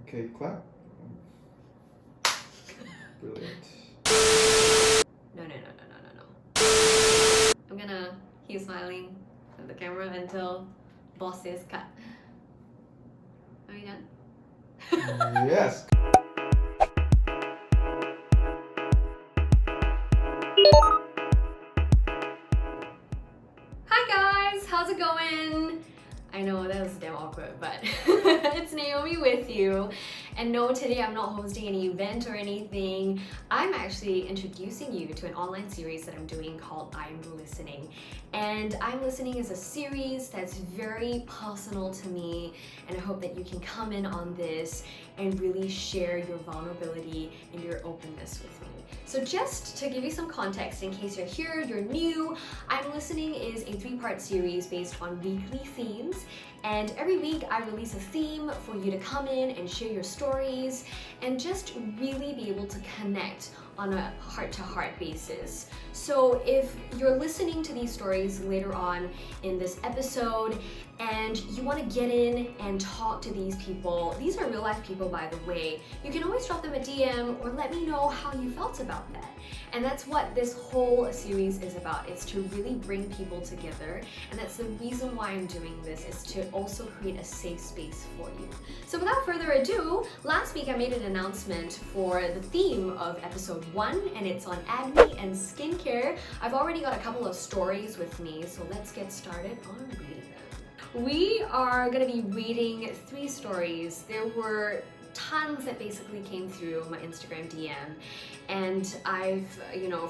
Okay, clap. Brilliant. No. I'm gonna keep smiling at the camera until boss says cut. Are you done? Yes. Hi guys, how's it going? I know that was damn awkward, but it's Naomi with you. And no, today I'm not hosting any event or anything. I'm actually introducing you to an online series that I'm doing called I'm Listening. And I'm Listening is a series that's very personal to me, and I hope that you can come in on this and really share your vulnerability and your openness with me. So just to give you some context, in case you're here, you're new, I'm Listening is a 3-part series based on weekly themes. And every week I release a theme for you to come in and share your stories and just really be able to connect on a heart-to-heart basis. So if you're listening to these stories later on in this episode and you want to get in and talk to these people, these are real life people by the way, you can always drop them a DM or let me know how you felt about that. And that's what this whole series is about. It's to really bring people together, and that's the reason why I'm doing this, is to also create a safe space for you. So without further ado, last week I made an announcement for the theme of episode 1, and it's on acne and skincare. I've already got a couple of stories with me, so let's get started on reading them. We are going to be reading 3 stories. There were tons that basically came through my Instagram DM, and I've,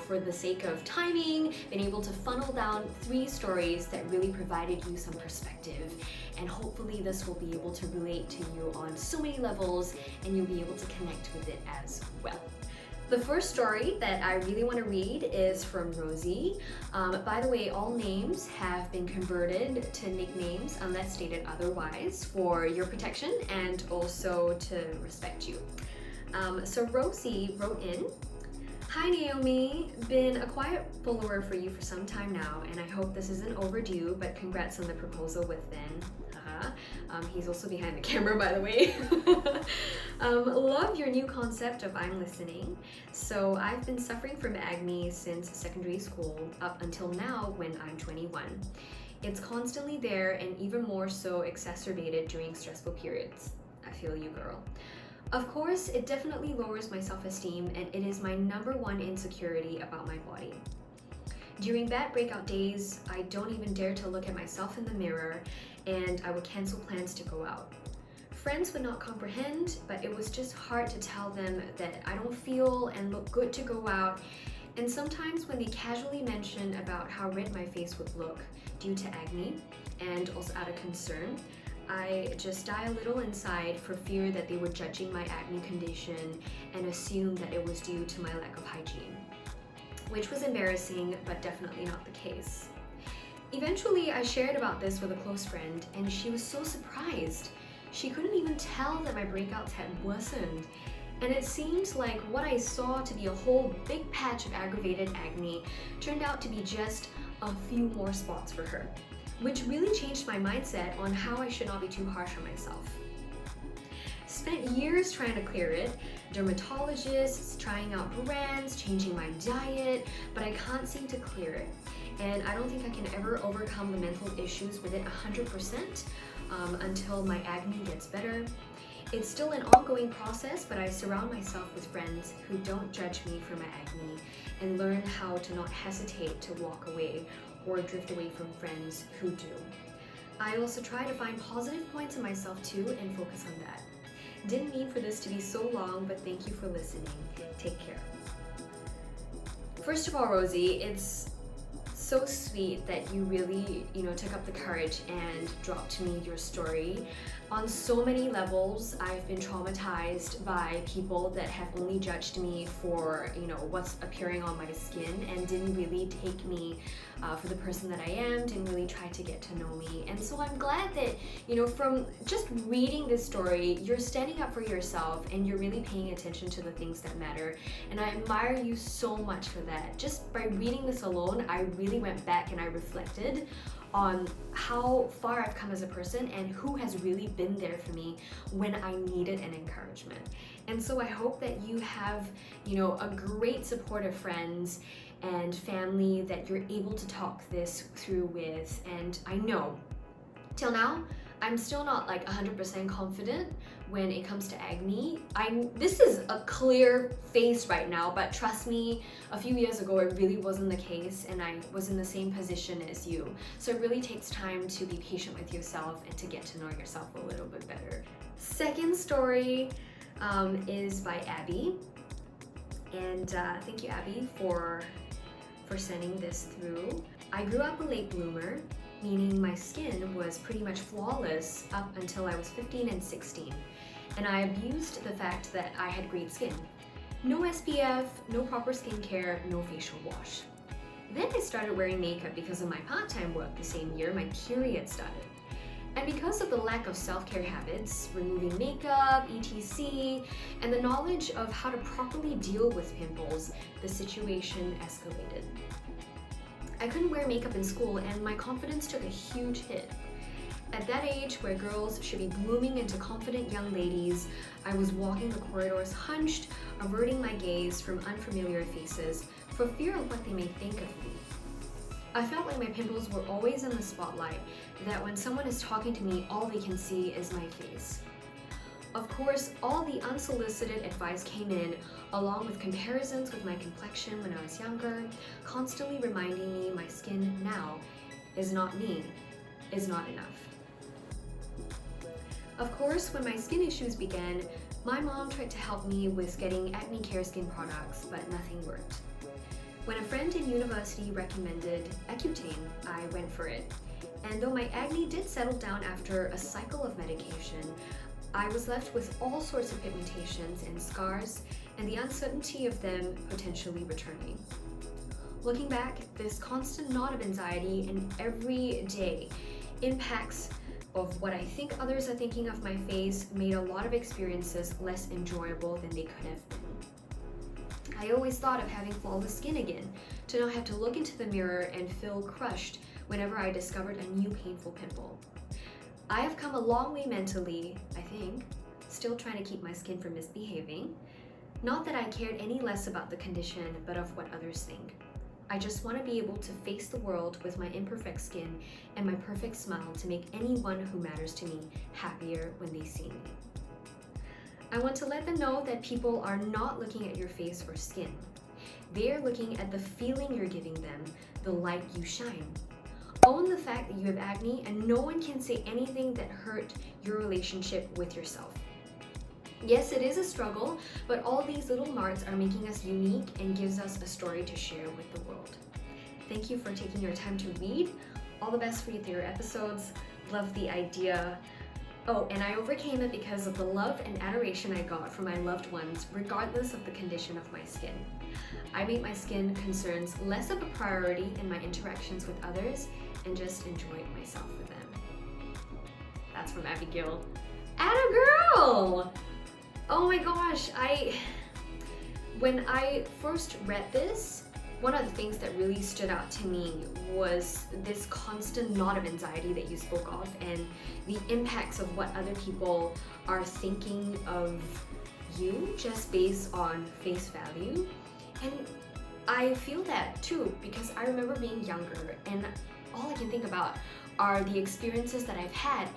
for the sake of timing, been able to funnel down 3 stories that really provided you some perspective, and hopefully this will be able to relate to you on so many levels and you'll be able to connect with it as well. The first story that I really want to read is from Rosie. By the way, all names have been converted to nicknames unless stated otherwise for your protection and also to respect you. So Rosie wrote in, "Hi Naomi, been a quiet follower for you for some time now, and I hope this isn't overdue, but congrats on the proposal with Ben." He's also behind the camera, by the way. Love your new concept of I'm Listening. So I've been suffering from acne since secondary school up until now when I'm 21. It's constantly there and even more so exacerbated during stressful periods. I feel you, girl. Of course, it definitely lowers my self-esteem, and it is my #1 insecurity about my body. During bad breakout days, I don't even dare to look at myself in the mirror, and I would cancel plans to go out. Friends would not comprehend, but it was just hard to tell them that I don't feel and look good to go out. And sometimes when they casually mention about how red my face would look due to acne, and also out of concern, I just die a little inside for fear that they were judging my acne condition and assume that it was due to my lack of hygiene, which was embarrassing, but definitely not the case. Eventually, I shared about this with a close friend, and she was so surprised. She couldn't even tell that my breakouts had worsened, and it seemed like what I saw to be a whole big patch of aggravated acne turned out to be just a few more spots for her, which really changed my mindset on how I should not be too harsh on myself. Spent years trying to clear it, dermatologists, trying out brands, changing my diet, but I can't seem to clear it. And I don't think I can ever overcome the mental issues with it 100% until my acne gets better. It's still an ongoing process, but I surround myself with friends who don't judge me for my acne and learn how to not hesitate to walk away or drift away from friends who do. I also try to find positive points in myself too and focus on that. Didn't mean for this to be so long, but thank you for listening. Take care." First of all, Rosie, it's so sweet that you really, took up the courage and dropped me your story. On so many levels, I've been traumatized by people that have only judged me for, what's appearing on my skin and didn't really take me for the person that I am, didn't really try to get to know me. And so I'm glad that, from just reading this story, you're standing up for yourself and you're really paying attention to the things that matter. And I admire you so much for that. Just by reading this alone, I really went back and I reflected on how far I've come as a person and who has really been there for me when I needed an encouragement. And so I hope that you have, a great support of friends and family that you're able to talk this through with. And I know, till now, I'm still not like 100% confident when it comes to acne. This is a clear face right now, but trust me, a few years ago it really wasn't the case, and I was in the same position as you. So it really takes time to be patient with yourself and to get to know yourself a little bit better. Second story is by Abby, and thank you, Abby, for sending this through. I grew up a late bloomer, meaning my skin was pretty much flawless up until I was 15 and 16. And I abused the fact that I had great skin. No SPF, no proper skincare, no facial wash. Then I started wearing makeup because of my part-time work the same year my period started. And because of the lack of self-care habits, removing makeup, etc., and the knowledge of how to properly deal with pimples, the situation escalated. I couldn't wear makeup in school and my confidence took a huge hit. At that age, where girls should be blooming into confident young ladies, I was walking the corridors hunched, averting my gaze from unfamiliar faces for fear of what they may think of me. I felt like my pimples were always in the spotlight, that when someone is talking to me, all they can see is my face. Of course, all the unsolicited advice came in, along with comparisons with my complexion when I was younger, constantly reminding me my skin now is not me, is not enough. Of course, when my skin issues began, my mom tried to help me with getting acne care skin products, but nothing worked. When a friend in university recommended Accutane, I went for it. And though my acne did settle down after a cycle of medication, I was left with all sorts of pigmentations and scars and the uncertainty of them potentially returning. Looking back, this constant knot of anxiety and every day impacts of what I think others are thinking of my face made a lot of experiences less enjoyable than they could have been. I always thought of having flawless skin again, to not have to look into the mirror and feel crushed whenever I discovered a new painful pimple. I have come a long way mentally, I think, still trying to keep my skin from misbehaving. Not that I cared any less about the condition, but of what others think. I just want to be able to face the world with my imperfect skin and my perfect smile to make anyone who matters to me happier when they see me. I want to let them know that people are not looking at your face or skin. They are looking at the feeling you're giving them, the light you shine. Own the fact that you have acne and no one can say anything that hurt your relationship with yourself. Yes, it is a struggle, but all these little marks are making us unique and gives us a story to share with the world. Thank you for taking your time to read. All the best for your episodes. Love the idea. Oh, and I overcame it because of the love and adoration I got from my loved ones, regardless of the condition of my skin. I made my skin concerns less of a priority in my interactions with others and just enjoyed myself with them. That's from Abigail. Atta girl! Oh my gosh, when I first read this, one of the things that really stood out to me was this constant knot of anxiety that you spoke of and the impacts of what other people are thinking of you just based on face value. And I feel that too, because I remember being younger and all I can think about are the experiences that I've had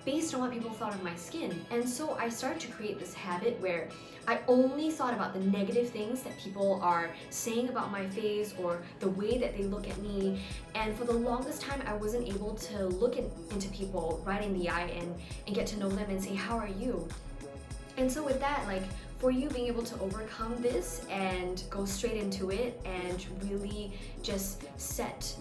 based on what people thought of my skin. And so I started to create this habit where I only thought about the negative things that people are saying about my face or the way that they look at me. And for the longest time, I wasn't able to look into people right in the eye and get to know them and say, how are you? And so with that, for you being able to overcome this and go straight into it and really just set,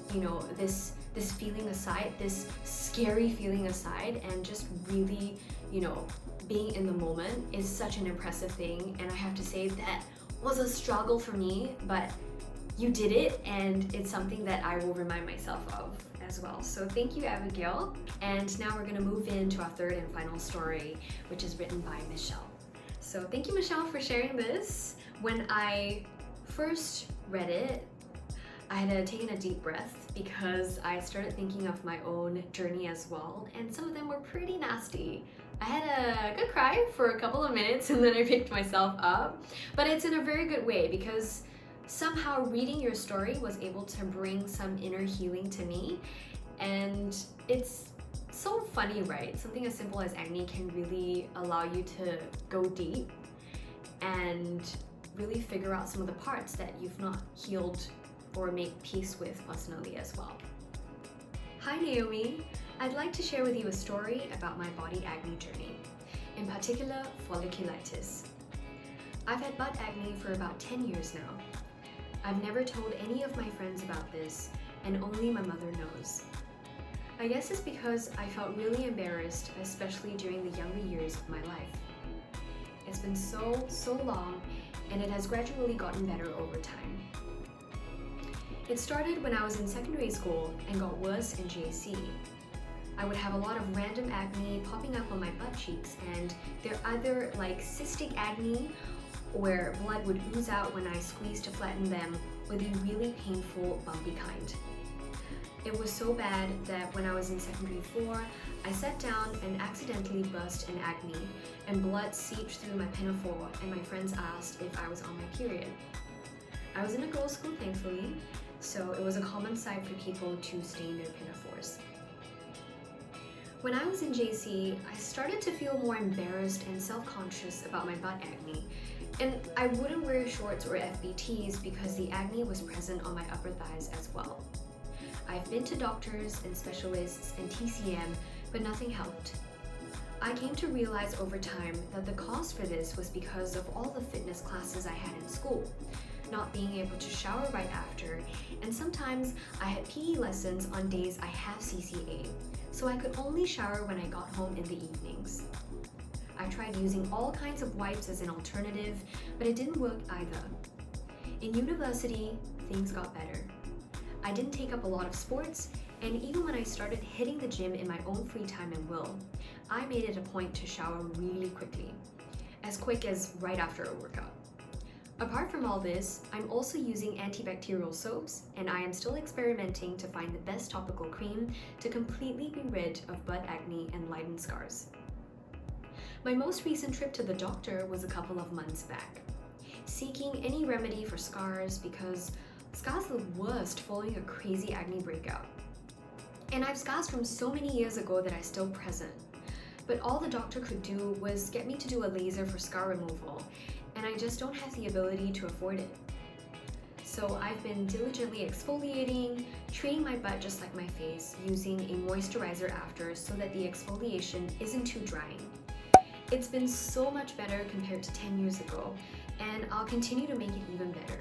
this feeling aside, this scary feeling aside, and just really, being in the moment is such an impressive thing. And I have to say that was a struggle for me, but you did it, and it's something that I will remind myself of as well. So thank you, Abigail. And now we're gonna move into our third and final story, which is written by Michelle. So thank you, Michelle, for sharing this. When I first read it, I had taken a deep breath because I started thinking of my own journey as well, and some of them were pretty nasty. I had a good cry for a couple of minutes and then I picked myself up, but it's in a very good way because somehow reading your story was able to bring some inner healing to me. And it's so funny, right? Something as simple as acne can really allow you to go deep and really figure out some of the parts that you've not healed or made peace with personally as well. Hi Naomi, I'd like to share with you a story about my body acne journey, in particular folliculitis. I've had butt acne for about 10 years now. I've never told any of my friends about this, and only my mother knows. I guess it's because I felt really embarrassed, especially during the younger years of my life. It's been so long, and it has gradually gotten better over time. It started when I was in secondary school and got worse in JC. I would have a lot of random acne popping up on my butt cheeks, and they're either like cystic acne where blood would ooze out when I squeezed to flatten them, or the really painful bumpy kind. It was so bad that when I was in secondary 4, I sat down and accidentally burst an acne, and blood seeped through my pinafore, and my friends asked if I was on my period. I was in a girls' school, thankfully, so it was a common sight for people to stain their pinafores. When I was in JC, I started to feel more embarrassed and self-conscious about my butt acne, and I wouldn't wear shorts or FBTs because the acne was present on my upper thighs as well. I've been to doctors and specialists and TCM, but nothing helped. I came to realize over time that the cause for this was because of all the fitness classes I had in school, not being able to shower right after, and sometimes I had PE lessons on days I have CCA, so I could only shower when I got home in the evenings. I tried using all kinds of wipes as an alternative, but it didn't work either. In university, things got better. I didn't take up a lot of sports, and even when I started hitting the gym in my own free time and will, I made it a point to shower really quickly, as quick as right after a workout. Apart from all this, I'm also using antibacterial soaps, and I am still experimenting to find the best topical cream to completely be rid of butt acne and lighten scars. My most recent trip to the doctor was a couple of months back, seeking any remedy for scars because scars are the worst following a crazy acne breakout. And I have scars from so many years ago that are still present. But all the doctor could do was get me to do a laser for scar removal, and I just don't have the ability to afford it. So I've been diligently exfoliating, treating my butt just like my face, using a moisturizer after so that the exfoliation isn't too drying. It's been so much better compared to 10 years ago, and I'll continue to make it even better.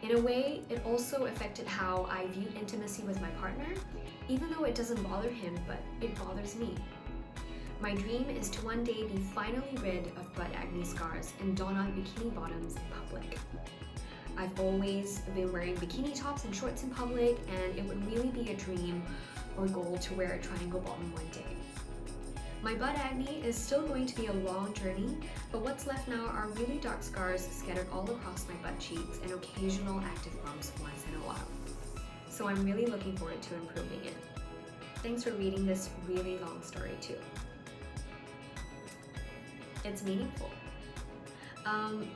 In a way, it also affected how I view intimacy with my partner, even though it doesn't bother him, but it bothers me. My dream is to one day be finally rid of butt acne scars and don on bikini bottoms in public. I've always been wearing bikini tops and shorts in public, and it would really be a dream or goal to wear a triangle bottom one day. My butt acne is still going to be a long journey, but what's left now are really dark scars scattered all across my butt cheeks and occasional active bumps once in a while. So I'm really looking forward to improving it. Thanks for reading this really long story too. It's meaningful.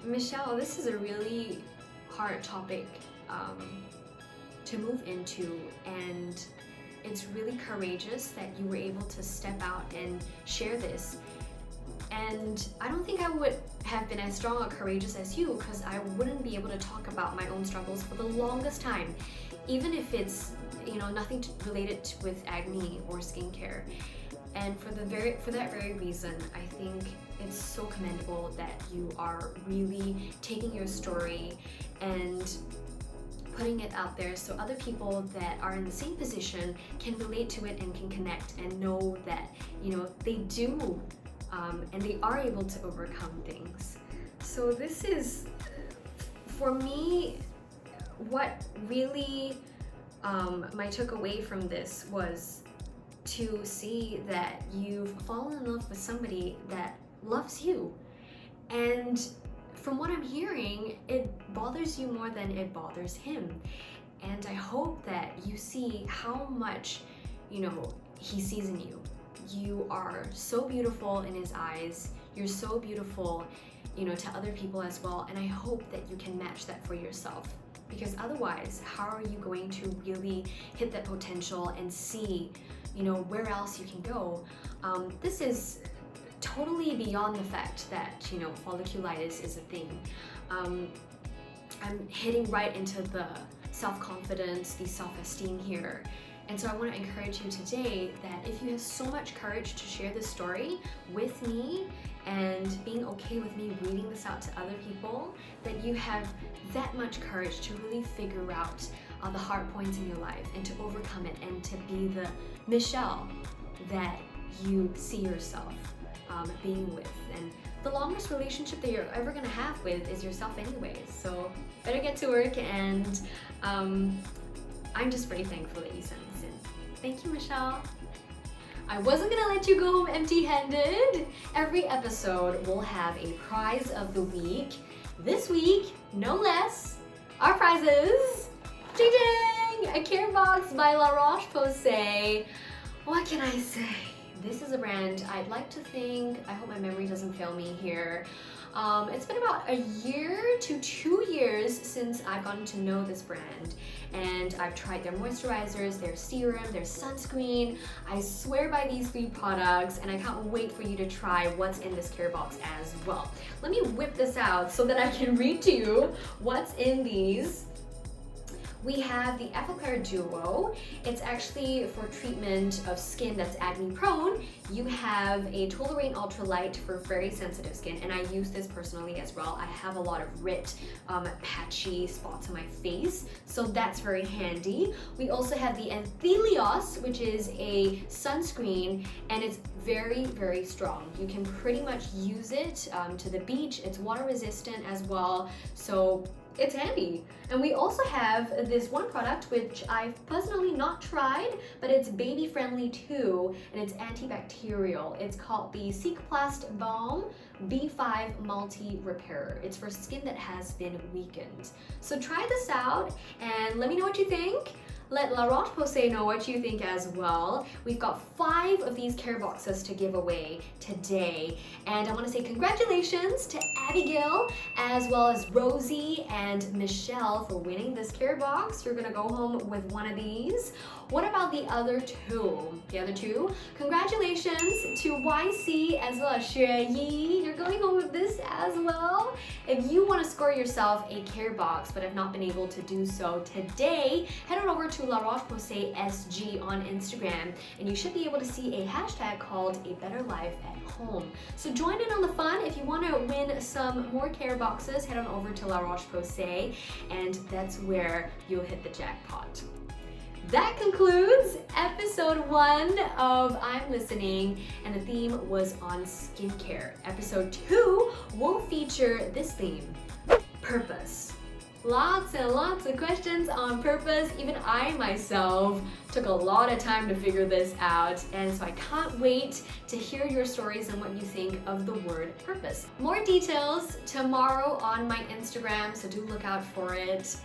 Michelle, this is a really hard topic to move into, and it's really courageous that you were able to step out and share this. And I don't think I would have been as strong or courageous as you, because I wouldn't be able to talk about my own struggles for the longest time, even if it's nothing related with acne or skincare. And for that very reason, I think it's so commendable that you are really taking your story and putting it out there so other people that are in the same position can relate to it and can connect and know that they do and they are able to overcome things. So this is, for me, what really I took away from this was to see that you've fallen in love with somebody that loves you. And from what I'm hearing, it bothers you more than it bothers him. And I hope that you see how much, he sees in you. You are so beautiful in his eyes. You're so beautiful, to other people as well. And I hope that you can match that for yourself. Because otherwise, how are you going to really hit that potential and see, where else you can go? This is totally beyond the fact that, folliculitis is a thing. I'm hitting right into the self-confidence, the self-esteem here. And so I want to encourage you today that if you have so much courage to share this story with me and being okay with me reading this out to other people, that you have that much courage to really figure out the hard points in your life and to overcome it and to be the Michelle that you see yourself being with. And the longest relationship that you're ever gonna have with is yourself anyways. So better get to work, and I'm just very thankful that you sent this in. Thank you, Michelle. I wasn't gonna let you go home empty-handed. Every episode will have a prize of the week. This week, no less, our prizes. Ding ding! A care box by La Roche-Posay. What can I say? This is a brand I'd like to think, I hope my memory doesn't fail me here. It's been about a year to 2 years since I've gotten to know this brand, and I've tried their moisturizers, their serum, their sunscreen. I swear by these 3 products, and I can't wait for you to try what's in this care box as well. Let me whip this out so that I can read to you what's in these. We have the Epicare Duo. It's actually for treatment of skin that's acne prone. You have a Tolerate Ultralight for very sensitive skin, and I use this personally as well. I have a lot of ripped, patchy spots on my face, so that's very handy. We also have the Anthelios, which is a sunscreen, and it's very, very strong. You can pretty much use it to the beach. It's water resistant as well, so it's handy. And we also have this one product which I've personally not tried, but it's baby friendly too, and it's antibacterial. It's called the Cicaplast Balm B5 Multi Repairer. It's for skin that has been weakened. So try this out and let me know what you think. Let La Roche-Posay know what you think as well. We've got 5 of these care boxes to give away today. And I want to say congratulations to Abigail, as well as Rosie and Michelle for winning this care box. You're gonna go home with one of these. What about the other 2? The other 2? Congratulations to YC as well as Xue Yi. You're going home with this as well. If you want to score yourself a care box but have not been able to do so today, head on over to La Roche-Posay SG on Instagram, and you should be able to see a hashtag called A Better Life at Home. So join in on the fun. If you want to win some more care boxes, head on over to La Roche-Posay, and that's where you'll hit the jackpot. That concludes episode 1 of I'm Listening, and the theme was on skincare. Episode 2 will feature this theme, purpose. Lots and lots of questions on purpose. Even I myself took a lot of time to figure this out, and so I can't wait to hear your stories and what you think of the word purpose. More details tomorrow on my Instagram, so do look out for it.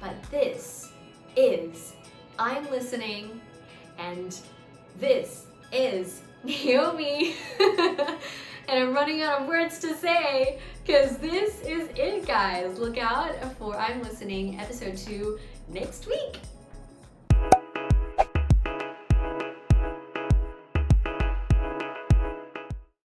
But this is I'm Listening, and this is Naomi. And I'm running out of words to say, because this is it, guys. Look out for I'm Listening episode 2 next week.